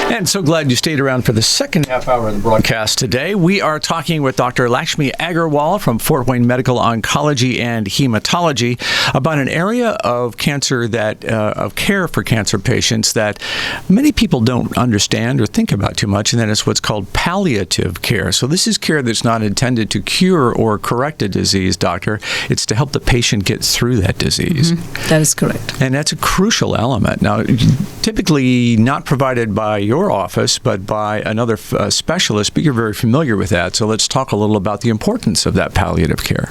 And so glad you stayed around for the second half hour of the broadcast today. We are talking with Dr. Lakshmi Agarwal from Fort Wayne Medical Oncology and Hematology about an area of cancer of care for cancer patients that many people don't understand or think about too much, and that is what's called palliative care. So this is care that's not intended to cure or correct a disease, doctor. It's to help the patient get through that disease. Mm-hmm. That is correct. And that's a crucial element. Now, typically not provided by your office, but by another specialist, but you're very familiar with that. So let's talk a little about the importance of that palliative care.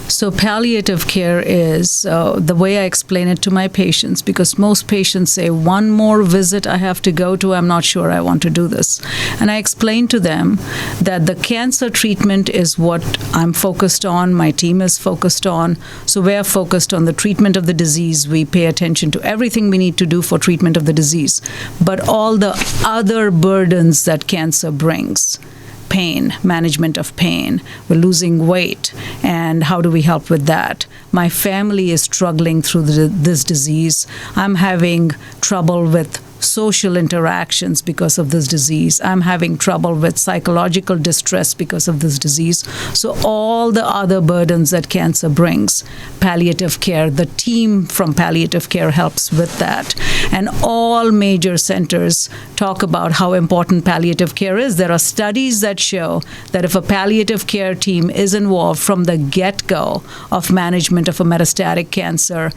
So palliative care is the way I explain it to my patients, because most patients say, one more visit I have to go to, I'm not sure I want to do this. And I explain to them that the cancer treatment is what I'm focused on, my team is focused on. So we're focused on the treatment of the disease. We pay attention to everything we need to do for treatment of the disease. But all the other burdens that cancer brings, pain, management of pain, we're losing weight, and how do we help with that? My family is struggling through this disease. I'm having trouble with social interactions because of this disease. I'm having trouble with psychological distress because of this disease. So all the other burdens that cancer brings, palliative care, the team from palliative care helps with that. And all major centers talk about how important palliative care is. There are studies that show that if a palliative care team is involved from the get-go of management of a metastatic cancer,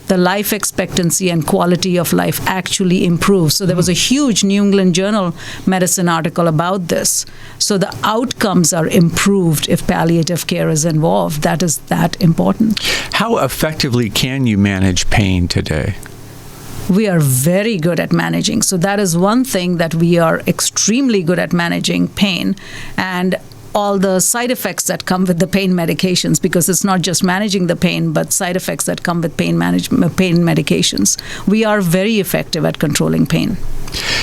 the life expectancy and quality of life actually improves. So there was a huge New England Journal Medicine article about this. So the outcomes are improved if palliative care is involved. That is that important. How effectively can you manage pain today? We are very good at managing. So that is one thing that we are extremely good at managing pain. And all the side effects that come with the pain medications, because it's not just managing the pain, but side effects that come with pain medications. We are very effective at controlling pain.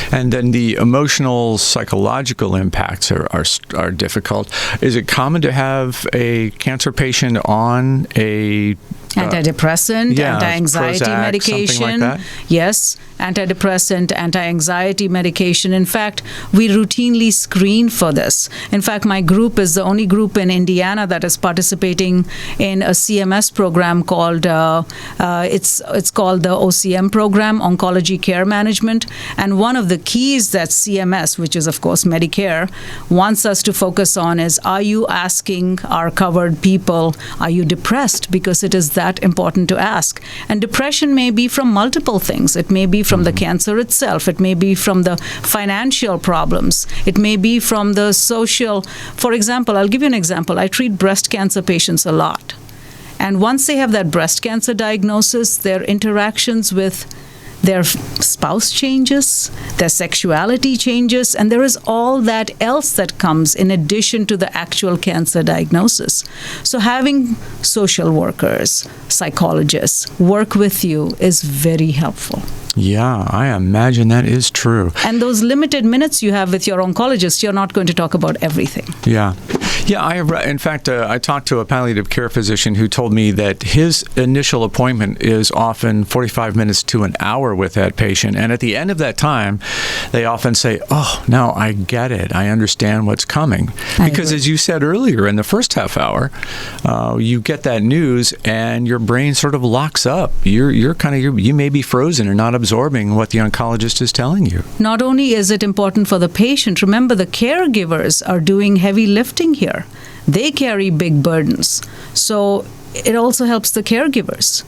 And then the emotional, psychological impacts are difficult. Is it common to have a cancer patient on a antidepressant, anti-anxiety Prozac, medication? Something like that? Yes, antidepressant, anti-anxiety medication. In fact, we routinely screen for this. In fact, my group is the only group in Indiana that is participating in a CMS program called, it's called the OCM program, Oncology Care Management. And one of the keys that CMS, which is of course Medicare, wants us to focus on is, are you asking our covered people, are you depressed? Because it is that important to ask. And depression may be from multiple things. It may be from the cancer itself. It may be from the financial problems. It may be from the social. For example, I'll give you an example. I treat breast cancer patients a lot. And once they have that breast cancer diagnosis, their interactions with their spouse changes, their sexuality changes, and there is all that else that comes in addition to the actual cancer diagnosis. So having social workers, psychologists work with you is very helpful. Yeah, I imagine that is true. And those limited minutes you have with your oncologist, you're not going to talk about everything. Yeah. Yeah, in fact, I talked to a palliative care physician who told me that his initial appointment is often 45 minutes to an hour with that patient. And at the end of that time, they often say, oh, now I get it. I understand what's coming. Because as you said earlier, in the first half hour, you get that news and your brain sort of locks up. You may be frozen or not absorbing what the oncologist is telling you. Not only is it important for the patient, remember the caregivers are doing heavy lifting here. They carry big burdens. So it also helps the caregivers.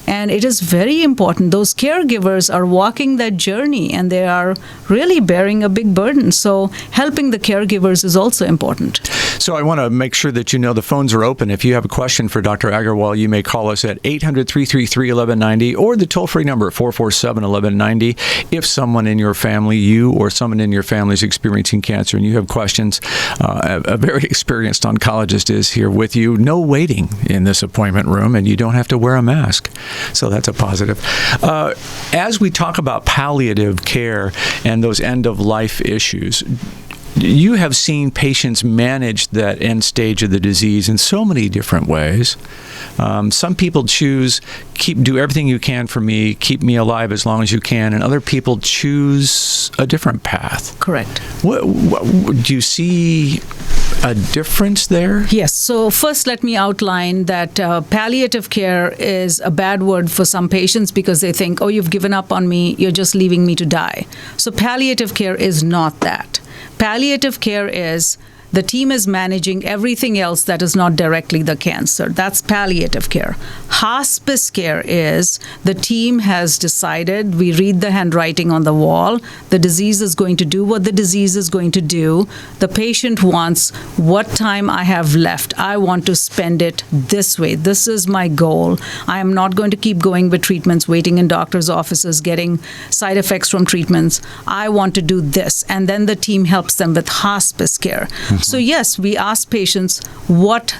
And it is very important. Those caregivers are walking that journey and they are really bearing a big burden. So helping the caregivers is also important. So I want to make sure that you know the phones are open. If you have a question for Dr. Agarwal, you may call us at 800-333-1190 or the toll-free number at 447-1190. If someone in your family, you or someone in your family is experiencing cancer and you have questions, a very experienced oncologist is here with you. No waiting in this appointment room, and you don't have to wear a mask. So that's a positive. As we talk about palliative care and those end-of-life issues, you have seen patients manage that end stage of the disease in so many different ways. Some people choose, do everything you can for me, keep me alive as long as you can, and other people choose a different path. Correct. Do you see a difference there? Yes. So first, let me outline that palliative care is a bad word for some patients because they think, oh, you've given up on me, you're just leaving me to die. So palliative care is not that. Palliative care is the team is managing everything else that is not directly the cancer. That's palliative care. Hospice care is the team has decided, we read the handwriting on the wall, the disease is going to do what the disease is going to do. The patient wants what time I have left. I want to spend it this way. This is my goal. I am not going to keep going with treatments, waiting in doctor's offices, getting side effects from treatments. I want to do this. And then the team helps them with hospice care. So yes, we ask patients what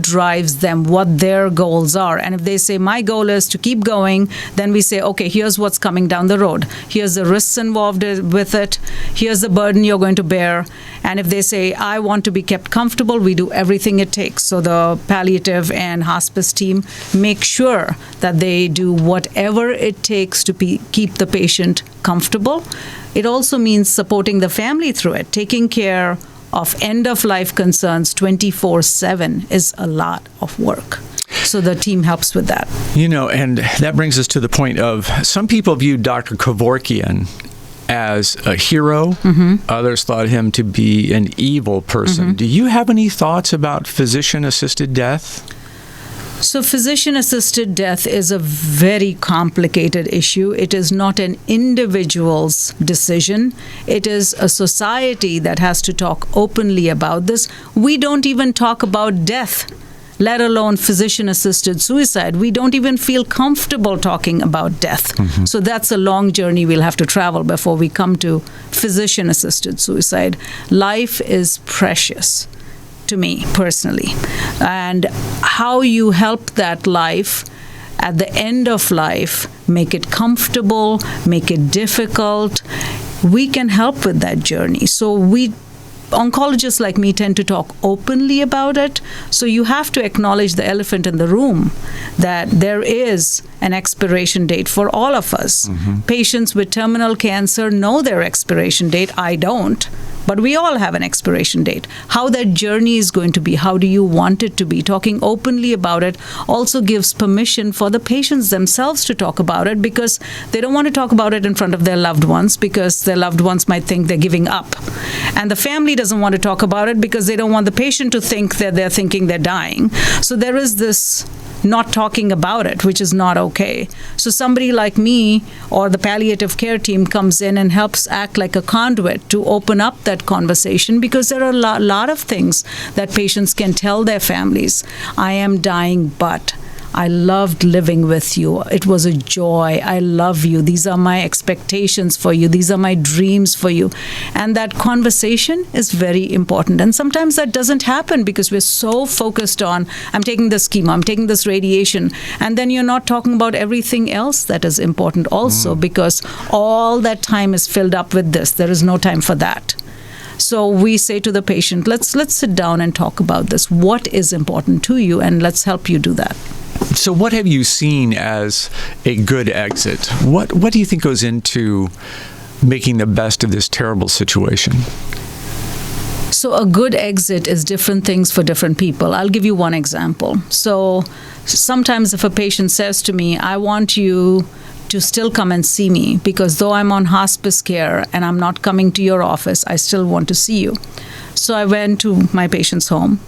drives them, what their goals are. And if they say, my goal is to keep going, then we say, okay, here's what's coming down the road. Here's the risks involved with it. Here's the burden you're going to bear. And if they say, I want to be kept comfortable, we do everything it takes. So the palliative and hospice team make sure that they do whatever it takes to keep the patient comfortable. It also means supporting the family through it, taking care of end-of-life concerns 24/7 is a lot of work. So the team helps with that. And that brings us to the point of some people view Dr. Kevorkian as a hero. Mm-hmm. Others thought him to be an evil person. Mm-hmm. Do you have any thoughts about physician-assisted death? So physician-assisted death is a very complicated issue. It is not an individual's decision. It is a society that has to talk openly about this. We don't even talk about death, let alone physician-assisted suicide. We don't even feel comfortable talking about death. Mm-hmm. So that's a long journey we'll have to travel before we come to physician-assisted suicide. Life is precious to me personally, and how you help that life at the end of life, make it comfortable, make it difficult, we can help with that journey. So oncologists like me tend to talk openly about it. So you have to acknowledge the elephant in the room, that there is an expiration date for all of us. Mm-hmm. Patients with terminal cancer know their expiration date. I don't. But we all have an expiration date. How that journey is going to be, how do you want it to be? Talking openly about it also gives permission for the patients themselves to talk about it, because they don't want to talk about it in front of their loved ones because their loved ones might think they're giving up. And the family doesn't want to talk about it because they don't want the patient to think that they're thinking they're dying. So there is this not talking about it, which is not okay. So somebody like me or the palliative care team comes in and helps act like a conduit to open up that conversation, because there are a lot of things that patients can tell their families. I am dying, but I loved living with you. It was a joy. I love you. These are my expectations for you. These are my dreams for you. And that conversation is very important. And sometimes that doesn't happen because we're so focused on, I'm taking this chemo, I'm taking this radiation. And then you're not talking about everything else that is important also, because all that time is filled up with this. There is no time for that. So we say to the patient, let's sit down and talk about this. What is important to you? And let's help you do that. So what have you seen as a good exit? What do you think goes into making the best of this terrible situation? So a good exit is different things for different people. I'll give you one example. So sometimes if a patient says to me, I want you to still come and see me, because though I'm on hospice care and I'm not coming to your office, I still want to see you. So I went to my patient's home,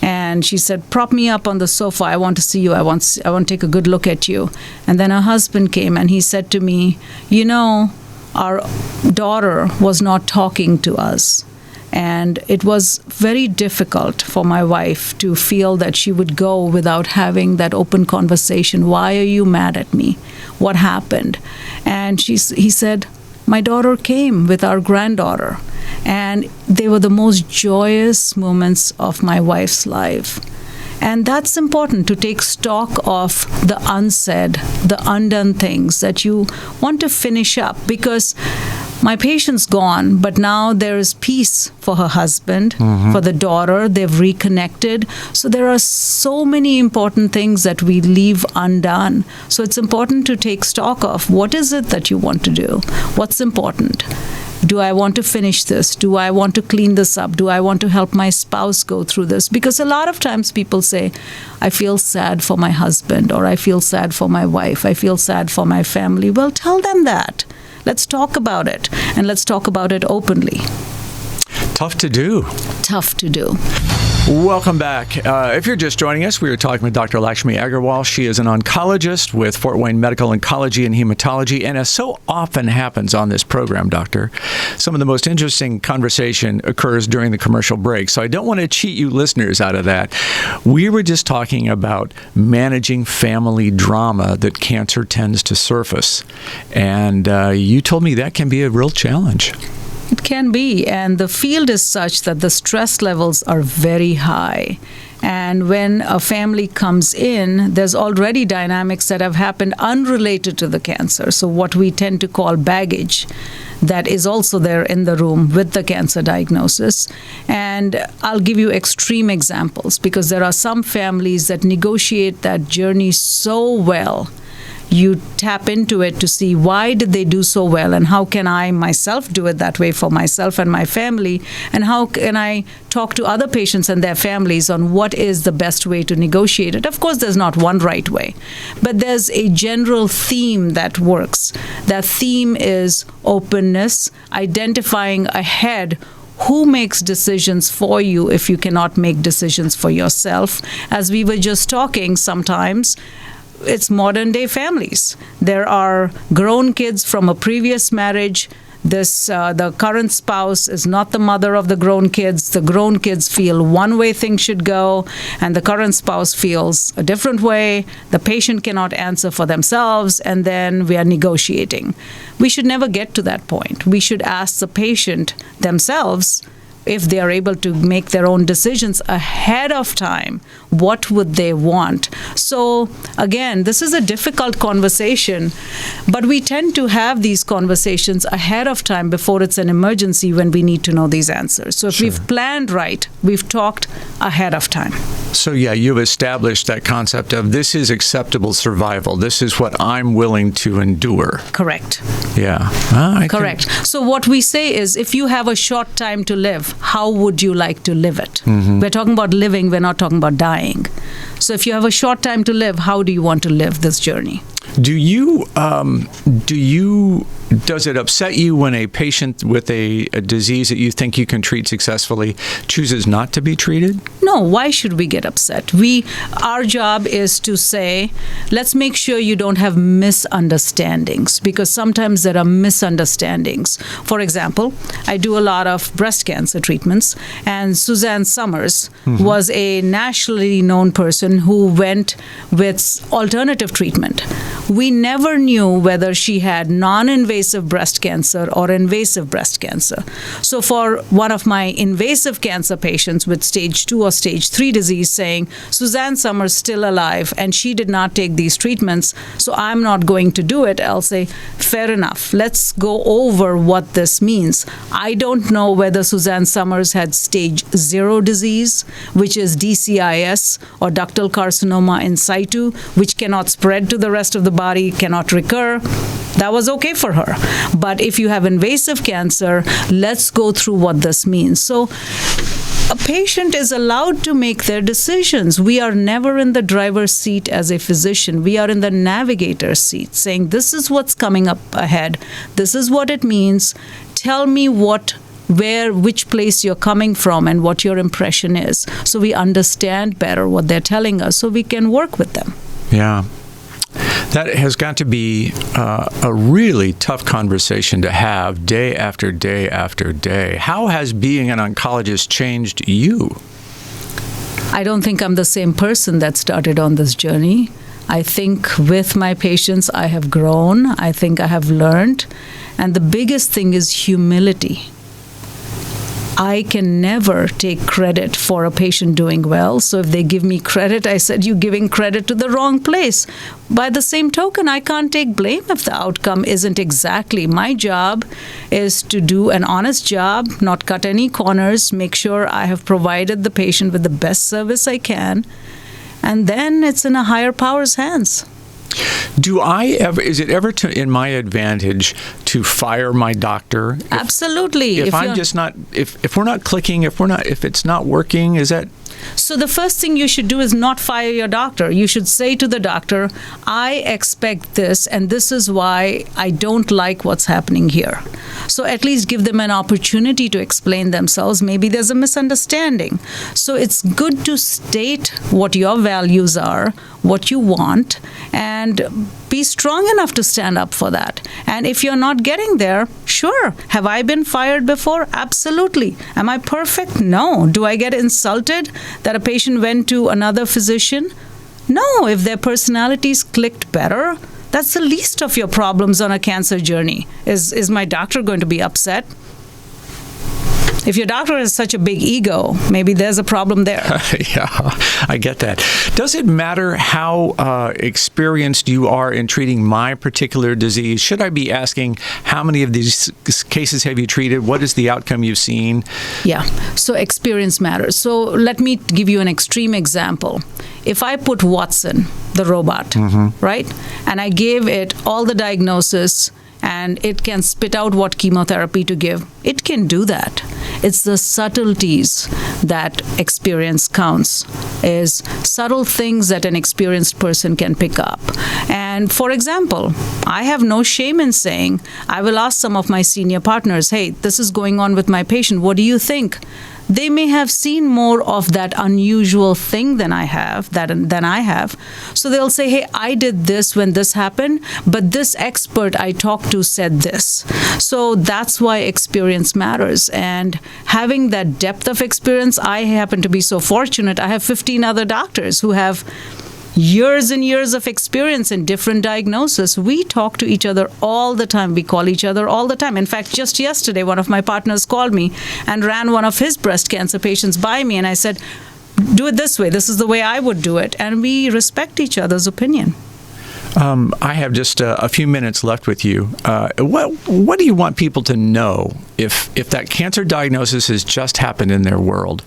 and she said, prop me up on the sofa. I want to see you. I want to take a good look at you. And then her husband came and he said to me, our daughter was not talking to us. And it was very difficult for my wife to feel that she would go without having that open conversation. Why are you mad at me? What happened? And he said, my daughter came with our granddaughter. And they were the most joyous moments of my wife's life. And that's important, to take stock of the unsaid, the undone things that you want to finish up. Because My patient's gone, but now there is peace for her husband, for the daughter. They've reconnected. So there are so many important things that we leave undone. So it's important to take stock of what is it that you want to do? What's important? Do I want to finish this? Do I want to clean this up? Do I want to help my spouse go through this? Because a lot of times people say, I feel sad for my husband, or I feel sad for my wife, I feel sad for my family. Well, tell them that. Let's talk about it, and let's talk about it openly. Tough to do. Tough to do. Welcome back. If you're just joining us, we were talking with Dr. Lakshmi Agarwal. She is an oncologist with Fort Wayne Medical Oncology and Hematology. And as so often happens on this program, Doctor, some of the most interesting conversation occurs during the commercial break. So I don't want to cheat you listeners out of that. We were just talking about managing family drama that cancer tends to surface. And you told me that can be a real challenge. It can be, and the field is such that the stress levels are very high. And when a family comes in, there's already dynamics that have happened unrelated to the cancer. So what we tend to call baggage that is also there in the room with the cancer diagnosis. And I'll give you extreme examples, because there are some families that negotiate that journey so well. You tap into it to see why did they do so well, and how can I myself do it that way for myself and my family, and how can I talk to other patients and their families on what is the best way to negotiate it. Of course, there's not one right way, but there's a general theme that works. That theme is openness, identifying ahead who makes decisions for you if you cannot make decisions for yourself. As we were just talking, sometimes it's modern day families. There are grown kids from a previous marriage. The current spouse is not the mother of the grown kids. The grown kids feel one way things should go, and the current spouse feels a different way. The patient cannot answer for themselves, and then we are negotiating. We should never get to that point. We should ask the patient themselves, if they are able to make their own decisions ahead of time, what would they want? So again, this is a difficult conversation, but we tend to have these conversations ahead of time before it's an emergency when we need to know these answers. So if we've planned right, we've talked ahead of time. So yeah, you've established that concept of this is acceptable survival. This is what I'm willing to endure. Correct. Yeah. Correct. So what we say is, if you have a short time to live, how would you like to live it? We're talking about living, we're not talking about dying. So if you have a short time to live, how do you want to live this journey? Does it upset you when a patient with a disease that you think you can treat successfully chooses not to be treated? No, why should we get upset? Our job is to say, let's make sure you don't have misunderstandings, because sometimes there are misunderstandings. For example, I do a lot of breast cancer treatments, and Suzanne Summers was a nationally known person who went with alternative treatment. We never knew whether she had non-invasive breast cancer or invasive breast cancer. So for one of my invasive cancer patients with stage 2 or stage 3 disease saying, Suzanne Summers still alive and she did not take these treatments, so I'm not going to do it, I'll say, fair enough. Let's go over what this means. I don't know whether Suzanne Summers had stage 0 disease, which is DCIS or ductal carcinoma in situ, which cannot spread to the rest of the body, cannot recur. That was okay for her. But if you have invasive cancer, let's go through what this means. So a patient is allowed to make their decisions. We are never in the driver's seat as a physician. We are in the navigator's seat, saying, this is what's coming up ahead. This is what it means. Tell me which place you're coming from and what your impression is, so we understand better what they're telling us, so we can work with them. Yeah. That has got to be a really tough conversation to have day after day after day. How has being an oncologist changed you? I don't think I'm the same person that started on this journey. I think with my patients, I have grown. I think I have learned. And the biggest thing is humility. I can never take credit for a patient doing well. So if they give me credit, I said, you're giving credit to the wrong place. By the same token, I can't take blame if the outcome isn't exactly. My job is to do an honest job, not cut any corners, make sure I have provided the patient with the best service I can, and then it's in a higher power's hands. Is it ever in my advantage to fire my doctor? Absolutely. If we're not clicking, if it's not working, is that? So the first thing you should do is not fire your doctor. You should say to the doctor, I expect this, and this is why I don't like what's happening here. So at least give them an opportunity to explain themselves. Maybe there's a misunderstanding. So it's good to state what your values are, what you want, and be strong enough to stand up for that. And if you're not getting there, sure. Have I been fired before? Absolutely. Am I perfect? No. Do I get insulted that a patient went to another physician? No. If their personalities clicked better, that's the least of your problems on a cancer journey. Is my doctor going to be upset? If your doctor has such a big ego, maybe there's a problem there. Yeah, I get that. Does it matter how experienced you are in treating my particular disease? Should I be asking how many of these cases have you treated? What is the outcome you've seen? Yeah, so experience matters. So let me give you an extreme example. If I put Watson, the robot, right, and I gave it all the diagnosis and it can spit out what chemotherapy to give, it can do that. It's the subtleties that experience counts, is subtle things that an experienced person can pick up. And for example, I have no shame in saying, I will ask some of my senior partners, hey, this is going on with my patient. What do you think? They may have seen more of that unusual thing than I have. So they'll say, hey, I did this when this happened, but this expert I talked to said this. So that's why experience matters. And having that depth of experience, I happen to be so fortunate. I have 15 other doctors who have years and years of experience in different diagnoses. We talk to each other all the time. We call each other all the time. In fact, just yesterday, one of my partners called me and ran one of his breast cancer patients by me. And I said, do it this way. This is the way I would do it. And we respect each other's opinion. I have just a few minutes left with you. What do you want people to know if that cancer diagnosis has just happened in their world?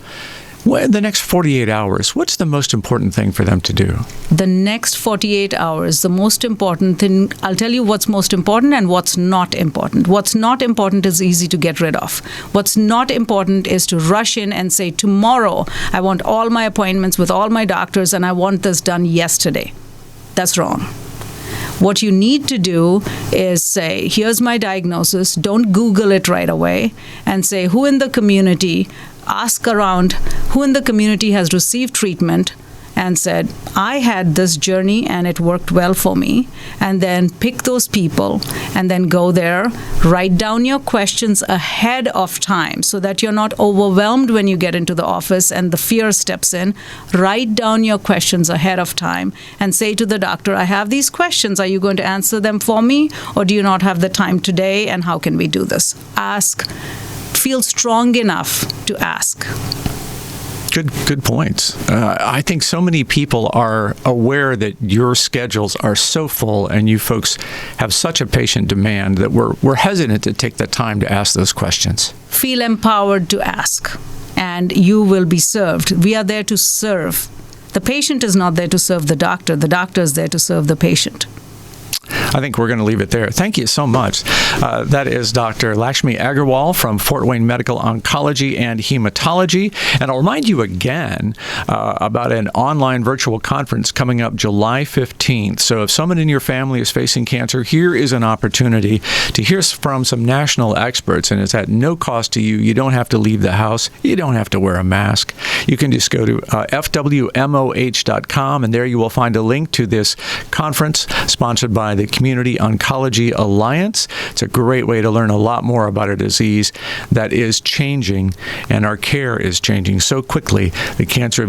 The next 48 hours, what's the most important thing for them to do? The next 48 hours, the most important thing, I'll tell you what's most important and what's not important. What's not important is easy to get rid of. What's not important is to rush in and say, tomorrow, I want all my appointments with all my doctors and I want this done yesterday. That's wrong. What you need to do is say, here's my diagnosis. Don't Google it right away and say, who in the community, ask around who in the community has received treatment and said, I had this journey and it worked well for me. And then pick those people and then go there, write down your questions ahead of time so that you're not overwhelmed when you get into the office and the fear steps in. Write down your questions ahead of time and say to the doctor, I have these questions. Are you going to answer them for me? Or do you not have the time today? And how can we do this? Ask. Feel strong enough to ask. Good points. I think so many people are aware that your schedules are so full and you folks have such a patient demand that we're hesitant to take the time to ask those questions. Feel empowered to ask, and you will be served. We are there to serve. The patient is not there to serve the doctor. The doctor is there to serve the patient. I think we're going to leave it there. Thank you so much. That is Dr. Lakshmi Agarwal from Fort Wayne Medical Oncology and Hematology. And I'll remind you again about an online virtual conference coming up July 15th. So if someone in your family is facing cancer, here is an opportunity to hear from some national experts. And it's at no cost to you. You don't have to leave the house. You don't have to wear a mask. You can just go to fwmoh.com, and there you will find a link to this conference sponsored by the Community Oncology Alliance. It's a great way to learn a lot more about a disease that is changing, and our care is changing so quickly. The cancer of